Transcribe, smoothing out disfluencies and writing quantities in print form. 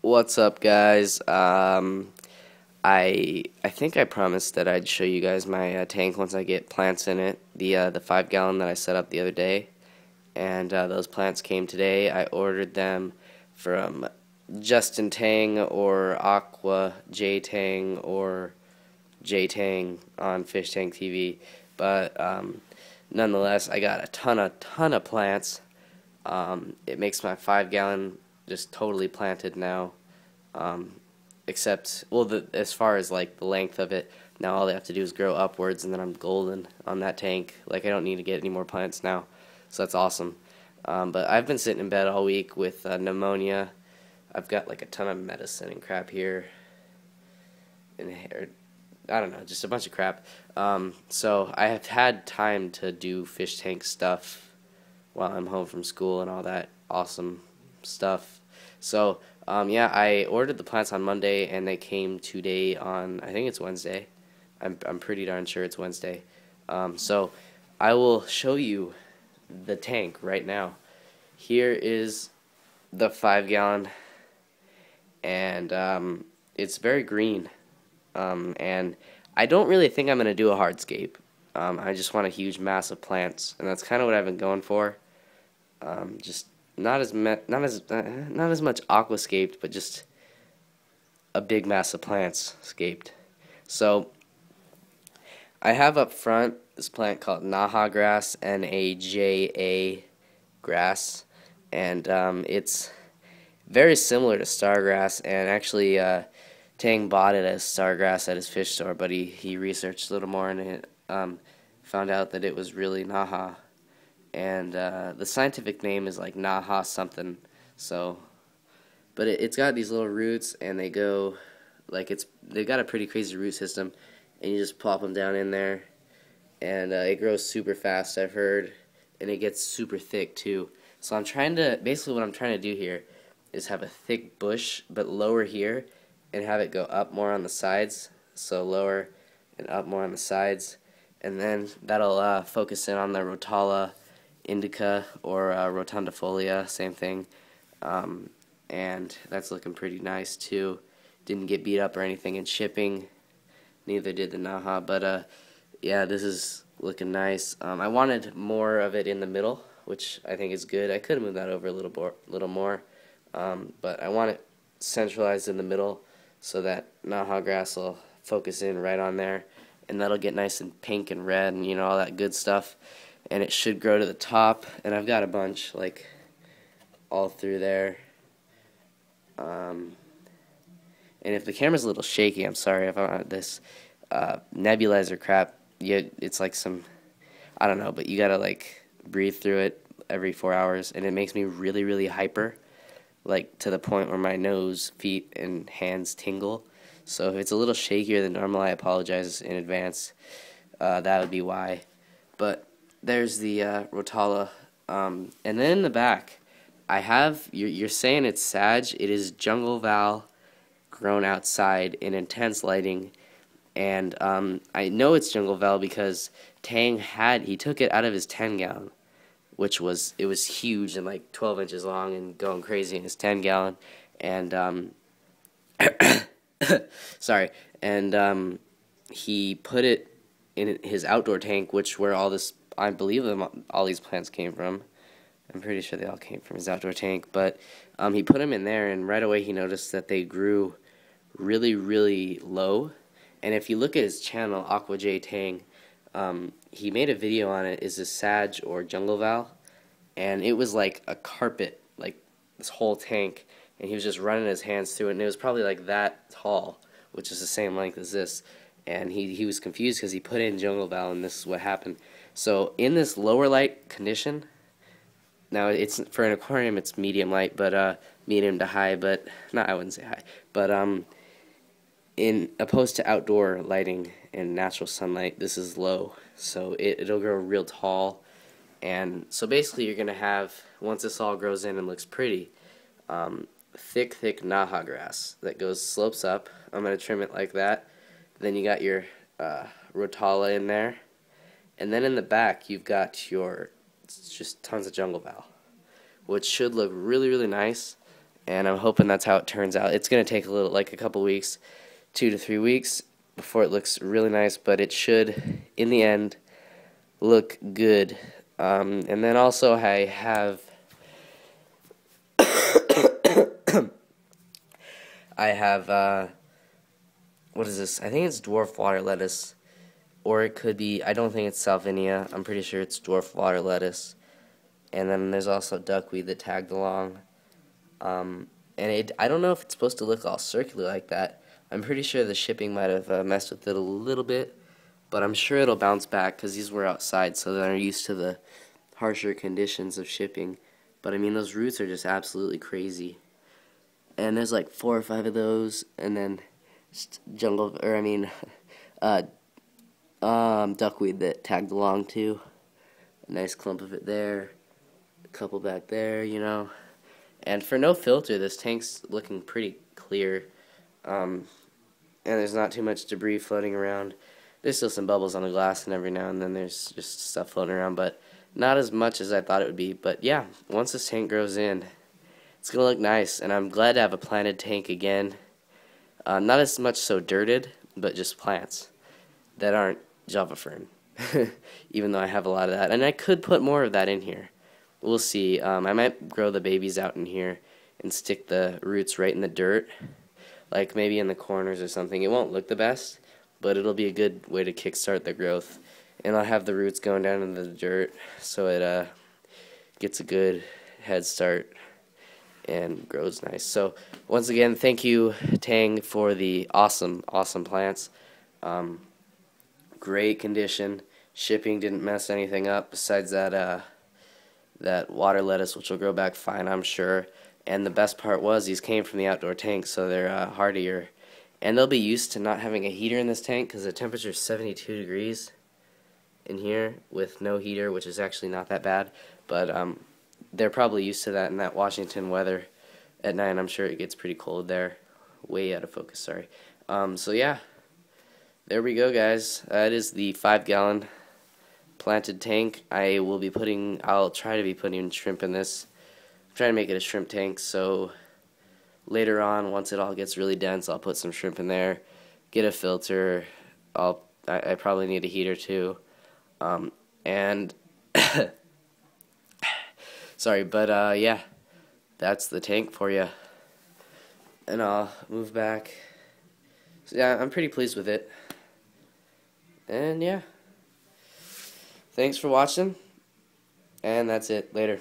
What's up, guys? I think I promised that I'd show you guys my tank once I get plants in it. The 5 gallon that I set up the other day, and those plants came today. I ordered them from Justin Tang or Aqua J Tang or J Tang on Fish Tank TV, but nonetheless, I got a ton of plants. It makes my 5 gallon just totally planted now. Um, Except, well, as far as like the length of it, now all they have to do is grow upwards, and then I'm golden on that tank. Like, I don't need to get any more plants now, so that's awesome. But I've been sitting in bed all week with pneumonia. I've got like a ton of medicine and crap here, and I don't know, just a bunch of crap. So I have had time to do fish tank stuff while I'm home from school and all that awesome stuff. So yeah, I ordered the plants on Monday and they came today on, I think it's Wednesday. I'm pretty darn sure it's Wednesday. So I will show you the tank right now. Here is the 5 gallon, and it's very green. And I don't really think I'm going to do a hardscape. I just want a huge mass of plants, and that's kind of what I've been going for. Just not as much aquascaped, but just a big mass of plants scaped. So I have up front this plant called najagrass, Naja grass, and it's very similar to stargrass. And actually, Tang bought it as stargrass at his fish store, but he researched a little more and it found out that it was really naha. And the scientific name is like naha something. So, but it's got these little roots, and they go like they've got a pretty crazy root system, and you just plop them down in there, and it grows super fast, I've heard, and it gets super thick too. So basically what I'm trying to do here is have a thick bush, but lower here, and have it go up more on the sides. So lower and up more on the sides, and then that'll focus in on the rotala indica or rotundifolia, same thing. And that's looking pretty nice too. Didn't get beat up or anything in shipping. Neither did the naha, but yeah, this is looking nice. I wanted more of it in the middle, which I think is good. I could have moved that over a little more, but I want it centralized in the middle so that naha grass will focus in right on there, and that'll get nice and pink and red and all that good stuff. And it should grow to the top, and I've got a bunch like all through there. And if the camera's a little shaky, I'm sorry. If I'm this nebulizer crap, it's like some, I don't know, but you gotta like breathe through it every 4 hours, and it makes me really hyper, like to the point where my nose, feet, and hands tingle. So if it's a little shakier than normal, I apologize in advance. That would be why. But there's the rotala, and then in the back, I have, you're saying it's sag. It is jungle val grown outside in intense lighting, and I know it's jungle val because Tang he took it out of his 10 gallon, which was huge and like 12 inches long and going crazy in his 10 gallon, and sorry, and he put it in his outdoor tank, where I believe all these plants came from. I'm pretty sure they all came from his outdoor tank, but he put them in there, and right away he noticed that they grew really low. And if you look at his channel, Aqua J Tang, he made a video on it, is this sag or jungle val, and it was like a carpet, like this whole tank, and he was just running his hands through it, and it was probably like that tall, which is the same length as this. And he was confused because he put in jungle val, and this is what happened. So in this lower light condition, now it's for an aquarium, it's medium light, but medium to high, but not, I wouldn't say high, but in opposed to outdoor lighting and natural sunlight, this is low, so it'll grow real tall. And so basically you're gonna have, once this all grows in and looks pretty, thick naha grass that slopes up. I'm gonna trim it like that. Then you got your rotala in there, and then in the back you've got just tons of jungle val, which should look really nice. and I'm hoping that's how it turns out. It's going to take like a couple weeks, 2 to 3 weeks, before it looks really nice, but it should, in the end, look good. And then also I have what is this? I think it's dwarf water lettuce, or it could be, I don't think it's salvinia. I'm pretty sure it's dwarf water lettuce. And then there's also duckweed that tagged along. I don't know if it's supposed to look all circular like that. I'm pretty sure the shipping might have messed with it a little bit, but I'm sure it'll bounce back because these were outside, so they're used to the harsher conditions of shipping. But I mean, those roots are just absolutely crazy. And there's like 4 or 5 of those, and then just duckweed that tagged along too. A nice clump of it there, a couple back there, you know. And for no filter, this tank's looking pretty clear. And there's not too much debris floating around. There's still some bubbles on the glass, and every now and then there's just stuff floating around, but not as much as I thought it would be. But yeah, once this tank grows in, it's going to look nice, and I'm glad to have a planted tank again. Not as much so dirted, but just plants that aren't Java fern, even though I have a lot of that. And I could put more of that in here. We'll see. I might grow the babies out in here and stick the roots right in the dirt, like maybe in the corners or something. It won't look the best, but it'll be a good way to kickstart the growth. And I'll have the roots going down into the dirt so it gets a good head start and grows nice. So once again, thank you, Tang, for the awesome plants. Great condition. Shipping didn't mess anything up besides that water lettuce, which will grow back fine, I'm sure. And the best part was these came from the outdoor tank, so they're hardier. And they'll be used to not having a heater in this tank because the temperature is 72 degrees in here with no heater, which is actually not that bad. But they're probably used to that in that Washington weather. At night, I'm sure it gets pretty cold there. Way out of focus, sorry. So yeah, there we go, guys. That is the 5-gallon planted tank. I'll try to be putting shrimp in this. I'm trying to make it a shrimp tank, so later on, once it all gets really dense, I'll put some shrimp in there, get a filter. I probably need a heater too. And sorry, but yeah, that's the tank for you. And I'll move back. So yeah, I'm pretty pleased with it. And yeah, thanks for watching, and that's it. Later.